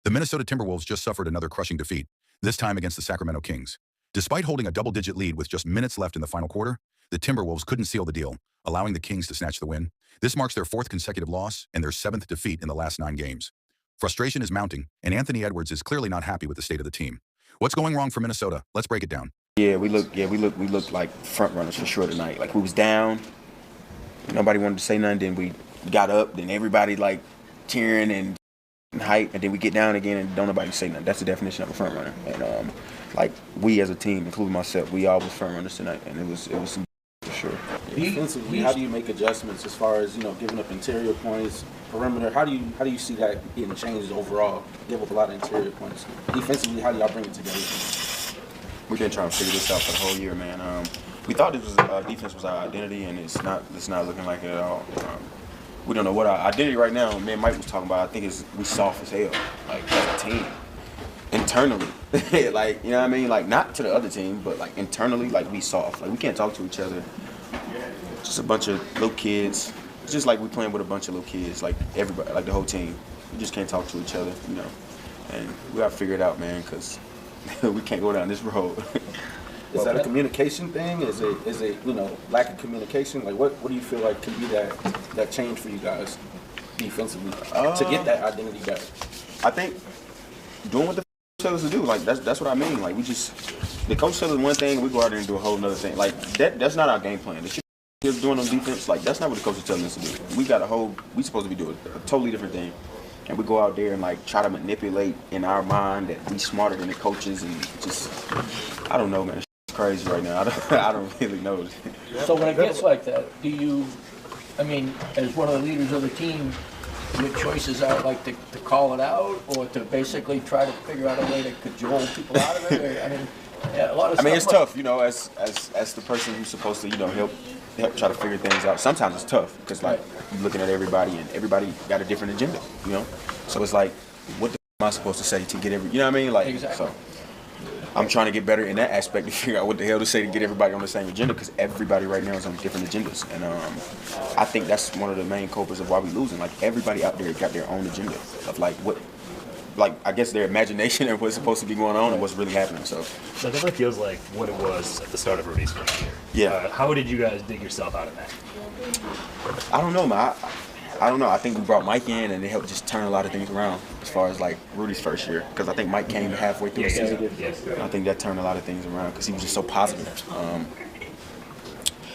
The Minnesota Timberwolves just suffered another crushing defeat, this time against the Sacramento Kings. Despite holding a double-digit lead with just minutes left in the final quarter, the Timberwolves couldn't seal the deal, allowing the Kings to snatch the win. This marks their fourth consecutive loss and their seventh defeat in the last 9 games. Frustration is mounting, and Anthony Edwards is clearly not happy with the state of the team. What's going wrong for Minnesota? Let's break it down. We looked like front runners for sure tonight. Like we was down, nobody wanted to say nothing. Then we got up, then everybody like cheering and hype, and then we get down again and don't nobody say nothing. That's the definition of a front runner. And like we as a team, including myself, we all was front runners tonight, and it was some for sure. Defensively, how do you make adjustments as far as giving up interior points, perimeter? How do you see that getting changed overall? Give up a lot of interior points. Defensively, how do y'all bring it together? We've been trying to figure this out for the whole year, man. We thought this was defense was our identity, and it's not looking like it at all. We don't know what our identity right now. Me and Mike was talking about. I think we soft as hell, like as a team, internally. Like you know what I mean? Like not to the other team, but like internally, like we soft. Like we can't talk to each other. Just a bunch of little kids. It's just like we playing with a bunch of little kids, like everybody, like the whole team. We just can't talk to each other, And we got to figure it out, man, because we can't go down this road. Is that a communication thing? Is it lack of communication? Like what do you feel like can be that change for you guys defensively to get that identity back? I think doing what the tell us to do. Like that's what I mean. Like the coach tells us one thing, we go out there and do a whole other thing. Like that's not our game plan. The shit he's doing on defense, like that's not what the coach is telling us to do. We supposed to be doing a totally different thing. And we go out there and like try to manipulate in our mind that we smarter than the coaches and just I don't know, man. It's crazy right now. I don't really know. So when it gets like that, as one of the leaders of the team, your choices are like to call it out or to basically try to figure out a way to cajole people out of it? A lot of stuff. It's tough, as the person who's supposed to, help try to figure things out. Sometimes it's tough because like you're looking at everybody and everybody got a different agenda, So it's like, what the am I supposed to say to get every, Like, exactly. So I'm trying to get better in that aspect to figure out what the hell to say to get everybody on the same agenda because everybody right now is on different agendas. And I think that's one of the main culprits of why we losing. Like everybody out there got their own agenda of I guess their imagination of what's supposed to be going on and what's really happening. So it definitely feels like what it was at the start of Rudy's first year. Yeah. How did you guys dig yourself out of that? I don't know, man. I don't know. I think we brought Mike in and it helped just turn a lot of things around as far as like Rudy's first year because I think Mike came halfway through the season. Yes. I think that turned a lot of things around because he was just so positive.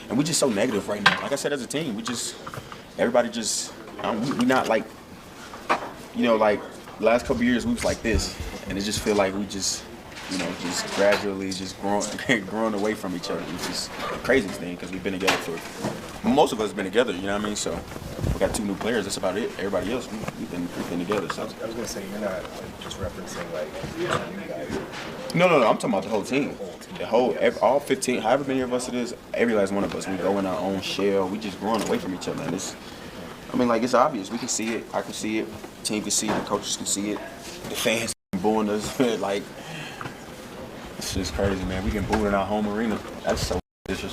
And we're just so negative right now. Like I said, as a team, everybody we not like, like the last couple of years we was like this, and it just feel like we just gradually just growing away from each other, which is the craziest thing because we've been together most of us have been together, So we got 2 new players. That's about it. Everybody else, we've been together. So. I was gonna say you're not just referencing you guys. No. I'm talking about the whole team. All 15, however many of us it is, every last one of us, we go in our own shell. We just growing away from each other. And it's obvious. We can see it. I can see it. The team can see it. The coaches can see it. The fans booing us. Like, it's just crazy, man. We can boo in our home arena. That's so disrespectful.